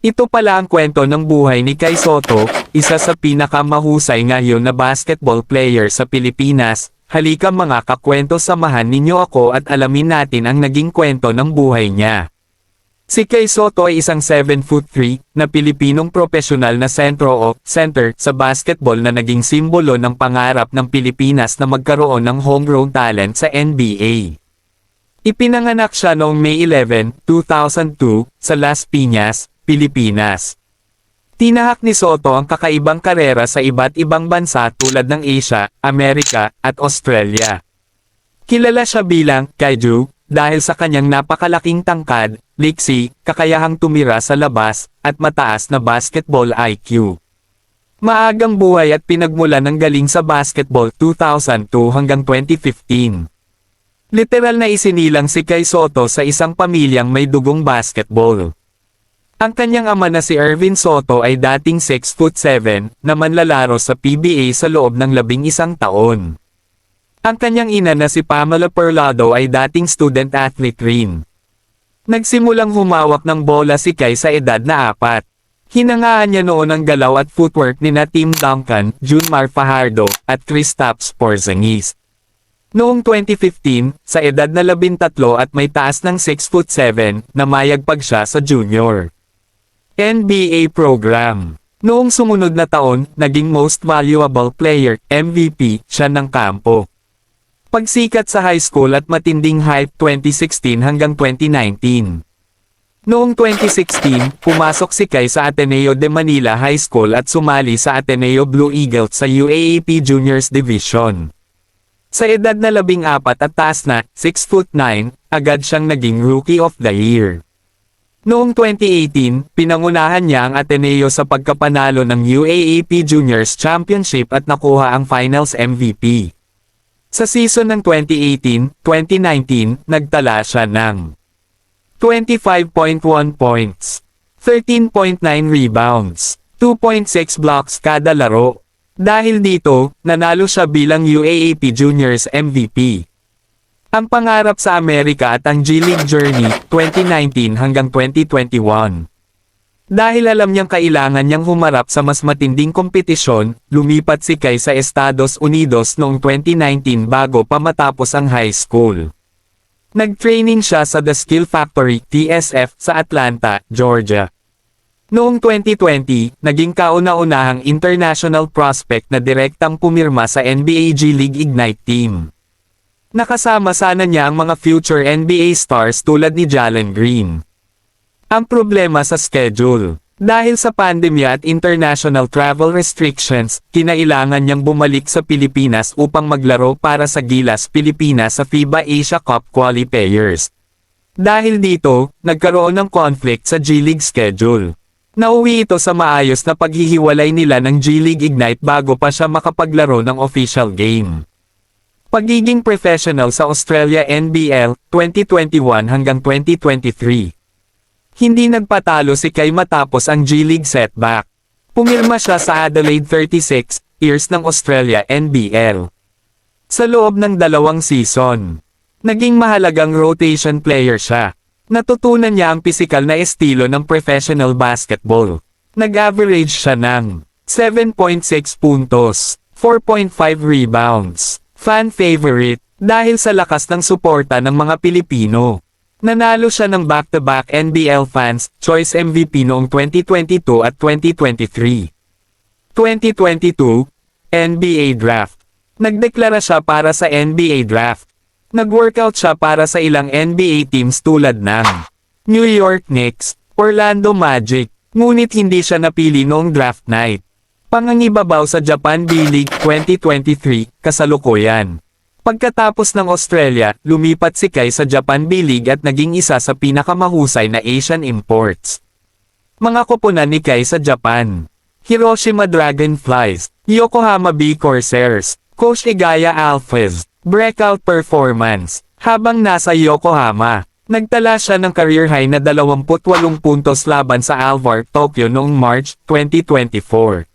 Ito pala ang kwento ng buhay ni Kai Sotto, isa sa pinakamahusay ngayon na basketball player sa Pilipinas. Halika mga kakwento, samahan ninyo ako at alamin natin ang naging kwento ng buhay niya. Si Kai Sotto ay isang 7'3" na Pilipinong profesional na center sa basketball na naging simbolo ng pangarap ng Pilipinas na magkaroon ng homegrown talent sa NBA. Ipinanganak siya noong May 11, 2002, sa Las Piñas, Pilipinas. Tinahak ni Sotto ang kakaibang karera sa iba't ibang bansa tulad ng Asia, Amerika, at Australia. Kilala siya bilang Kaiju dahil sa kanyang napakalaking tangkad, liksi, kakayahang tumira sa labas, at mataas na basketball IQ. Maagang buhay at pinagmulan ng galing sa basketball 2002 hanggang 2015. Literal na isinilang si Kai Sotto sa isang pamilyang may dugong basketball. Ang kanyang ama na si Ervin Sotto ay dating 6'7" na manlalaro sa PBA sa loob ng 11 taon. Ang kanyang ina na si Pamela Perlado ay dating student athlete rin. Nagsimulang humawak ng bola si Kai sa edad na 4. Hinangaan niya noon ang galaw at footwork nina Tim Duncan, Junmar Fajardo, at Kristaps Porzingis. Noong 2015, sa edad na 13 at may taas ng 6'7", namayagpag siya sa junior NBA program. Noong sumunod na taon, naging Most Valuable Player, MVP, siya ng kampo. Pagsikat sa high school at matinding hype 2016 hanggang 2019. Noong 2016, pumasok si Kai sa Ateneo de Manila High School at sumali sa Ateneo Blue Eagles sa UAAP Juniors Division. Sa edad na 14 at taas na, 6'9", agad siyang naging Rookie of the Year. Noong 2018, pinangunahan niya ang Ateneo sa pagkapanalo ng UAAP Juniors Championship at nakuha ang Finals MVP. Sa season ng 2018-2019, nagtala siya ng 25.1 points, 13.9 rebounds, 2.6 blocks kada laro. Dahil dito, nanalo siya bilang UAAP Juniors MVP. Ang pangarap sa Amerika at ang G-League journey, 2019 hanggang 2021. Dahil alam niyang kailangan niyang humarap sa mas matinding kompetisyon, lumipat si Kai sa Estados Unidos noong 2019 bago pa matapos ang high school. Nag-training siya sa The Skill Factory, TSF, sa Atlanta, Georgia. Noong 2020, naging kauna-unahang international prospect na direktang pumirma sa NBA G-League Ignite team. Nakasama sana niya ang mga future NBA stars tulad ni Jalen Green. Ang problema sa schedule. Dahil sa pandemya at international travel restrictions, kinailangan niyang bumalik sa Pilipinas upang maglaro para sa Gilas Pilipinas sa FIBA Asia Cup qualifiers. Dahil dito, nagkaroon ng conflict sa G-League schedule. Nauwi ito sa maayos na paghihiwalay nila ng G-League Ignite bago pa siya makapaglaro ng official game. Pagiging professional sa Australia NBL, 2021 hanggang 2023. Hindi nagpatalo si Kai matapos ang G-League setback. Pumirma siya sa Adelaide 36 Years ng Australia NBL. Sa loob ng 2 season, naging mahalagang rotation player siya. Natutunan niya ang pisikal na estilo ng professional basketball. Nag-average siya ng 7.6 puntos, 4.5 rebounds. Fan favorite, dahil sa lakas ng suporta ng mga Pilipino. Nanalo siya ng back-to-back NBL Fans' Choice MVP noong 2022 at 2023. 2022, NBA Draft. Nagdeklara siya para sa NBA Draft. Nag-workout siya para sa ilang NBA teams tulad ng New York Knicks, Orlando Magic, ngunit hindi siya napili noong draft night. Pangangibabaw sa Japan B-League 2023, kasalukuyan. Pagkatapos ng Australia, lumipat si Kai sa Japan B-League at naging isa sa pinakamahusay na Asian imports. Mga koponan ni Kai sa Japan: Hiroshima Dragonflies, Yokohama B Corsairs, Coach Igaya Alphas, breakout performance. Habang nasa Yokohama, nagtala siya ng career high na 28 puntos laban sa Alvar Tokyo noong March 2024.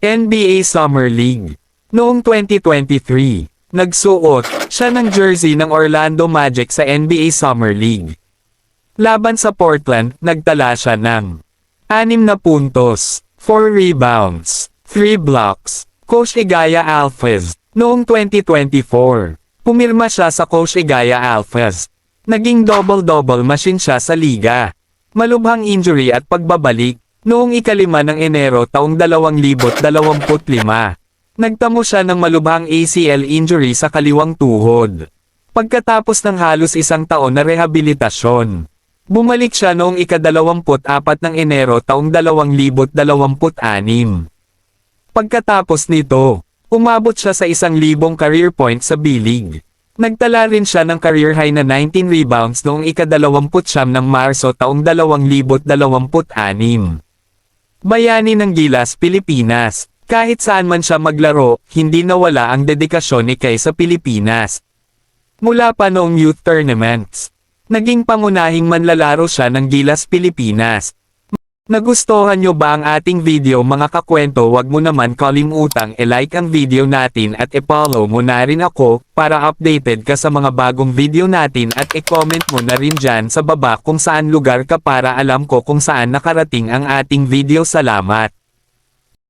NBA Summer League. Noong 2023, nagsuot siya ng jersey ng Orlando Magic sa NBA Summer League. Laban sa Portland, nagtala siya ng 6 na puntos, 4 rebounds, 3 blocks. Coach Igaya Alves. Noong 2024, pumirma siya sa Coach Igaya Alves. Naging double-double machine siya sa liga. Malubhang injury at pagbabalik, noong 5 ng Enero taong 2025. Nagtamo siya ng malubhang ACL injury sa kaliwang tuhod. Pagkatapos ng halos 1 taon na rehabilitasyon, bumalik siya noong ika-24 ng Enero taong 2026. Pagkatapos nito, umabot siya sa 1,000 career points sa B-League. Nagtala rin siya ng career high na 19 rebounds noong ika-29 ng Marso taong 2026. Bayani ng Gilas, Pilipinas. Kahit saan man siya maglaro, hindi nawala ang dedikasyon ni Kai sa Pilipinas. Mula pa noong youth tournaments, naging pangunahing manlalaro siya ng Gilas, Pilipinas. Nagustuhan nyo ba ang ating video mga kakwento? Wag mo naman kalimutang i-like ang video natin at i-follow mo na rin ako para updated ka sa mga bagong video natin at i-comment mo na rin dyan sa baba kung saan lugar ka para alam ko kung saan nakarating ang ating video. Salamat!